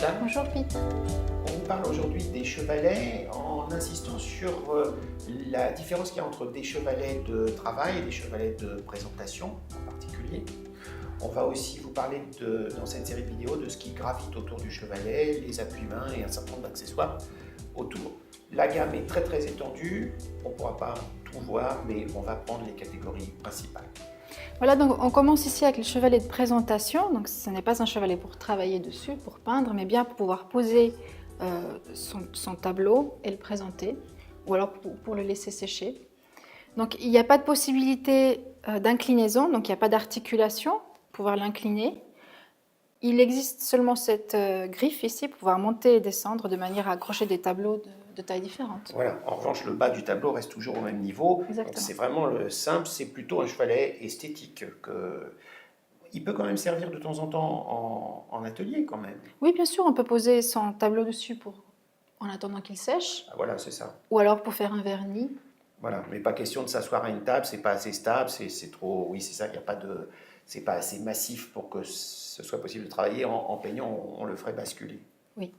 Suzanne. Bonjour Pete. On vous parle aujourd'hui des chevalets en insistant sur la différence qu'il y a entre des chevalets de travail et des chevalets de présentation en particulier. On va aussi vous parler dans cette série de vidéos de ce qui gravite autour du chevalet, les appuis-mains et un certain nombre d'accessoires autour. La gamme est très étendue, on ne pourra pas tout voir, mais on va prendre les catégories principales. Voilà, donc on commence ici avec le chevalet de présentation. Donc ce n'est pas un chevalet pour travailler dessus, pour peindre, mais bien pour pouvoir poser son tableau et le présenter, ou alors pour le laisser sécher. Donc il n'y a pas de possibilité d'inclinaison, donc il n'y a pas d'articulation pour pouvoir l'incliner. Il existe seulement cette griffe ici pour pouvoir monter et descendre de manière à accrocher des tableaux de tailles différentes. Voilà. En revanche, le bas du tableau reste toujours au même niveau. C'est vraiment le simple, c'est plutôt un chevalet esthétique. Il peut quand même servir de temps en temps en atelier quand même. Oui, bien sûr, on peut poser son tableau dessus en attendant qu'il sèche. Ah, voilà, c'est ça. Ou alors pour faire un vernis. Voilà, mais pas question de s'asseoir à une table, c'est pas assez stable, c'est trop. Oui, c'est ça, il n'y a pas de. C'est pas assez massif pour que ce soit possible de travailler. En peignant, on le ferait basculer. Oui.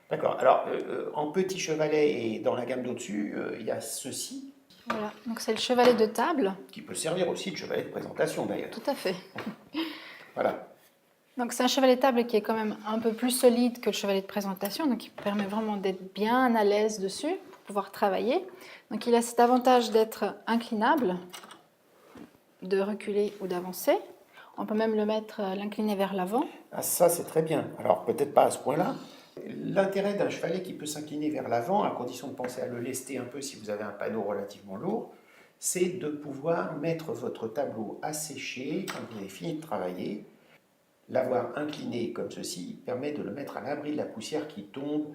D'accord. Alors, en petit chevalet et dans la gamme d'au-dessus, il y a ceci. Voilà, donc c'est le chevalet de table. Qui peut servir aussi de chevalet de présentation d'ailleurs. Tout à fait. Voilà. Donc c'est un chevalet de table qui est quand même un peu plus solide que le chevalet de présentation, donc il permet vraiment d'être bien à l'aise dessus pour pouvoir travailler. Donc il a cet avantage d'être inclinable, de reculer ou d'avancer. On peut même le mettre, l'incliner vers l'avant. Ah, ça c'est très bien. Alors peut-être pas à ce point-là. L'intérêt d'un chevalet qui peut s'incliner vers l'avant, à condition de penser à le lester un peu si vous avez un panneau relativement lourd, c'est de pouvoir mettre votre tableau à sécher quand vous avez fini de travailler. L'avoir incliné comme ceci permet de le mettre à l'abri de la poussière qui tombe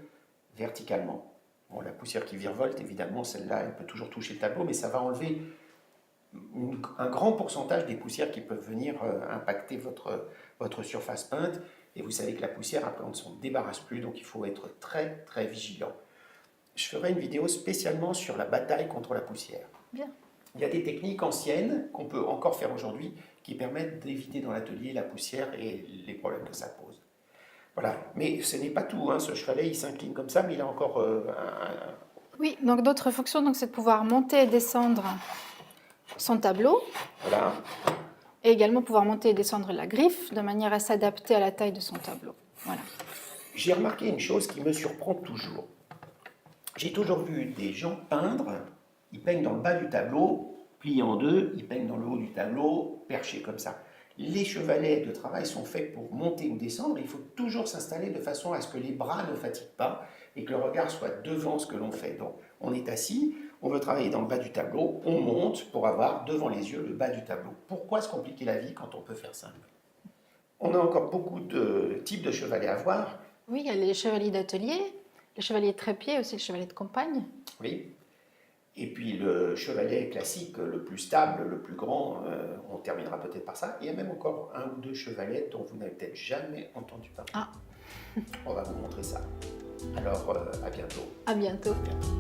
verticalement. Bon, la poussière qui virevolte, évidemment, celle-là, elle peut toujours toucher le tableau, mais ça va enlever un grand pourcentage des poussières qui peuvent venir impacter votre surface peinte. Et vous savez que la poussière, après, on ne s'en débarrasse plus, donc il faut être très vigilant. Je ferai une vidéo spécialement sur la bataille contre la poussière. Bien. Il y a des techniques anciennes qu'on peut encore faire aujourd'hui qui permettent d'éviter dans l'atelier la poussière et les problèmes que ça pose. Voilà, mais ce n'est pas tout, hein. Ce chevalet il s'incline comme ça, mais il a encore Oui, donc d'autres fonctions, c'est de pouvoir monter et descendre son tableau. Voilà. Et également pouvoir monter et descendre la griffe de manière à s'adapter à la taille de son tableau. Voilà. J'ai remarqué une chose qui me surprend toujours. J'ai toujours vu des gens peindre, ils peignent dans le bas du tableau, pliés en deux, ils peignent dans le haut du tableau, perchés comme ça. Les chevalets de travail sont faits pour monter ou descendre, il faut toujours s'installer de façon à ce que les bras ne fatiguent pas et que le regard soit devant ce que l'on fait. Donc on est assis, on veut travailler dans le bas du tableau, on monte pour avoir devant les yeux le bas du tableau. Pourquoi se compliquer la vie quand on peut faire simple? On a encore beaucoup de types de chevalets à voir. Oui, il y a les chevaliers d'atelier, les chevaliers de trépied, aussi le chevalet de campagne. Oui. Et puis le chevalet classique, le plus stable, le plus grand, on terminera peut-être par ça. Il y a même encore un ou deux chevalets dont vous n'avez peut-être jamais entendu parler. Ah. On va vous montrer ça. Alors, à bientôt. À bientôt. À bientôt.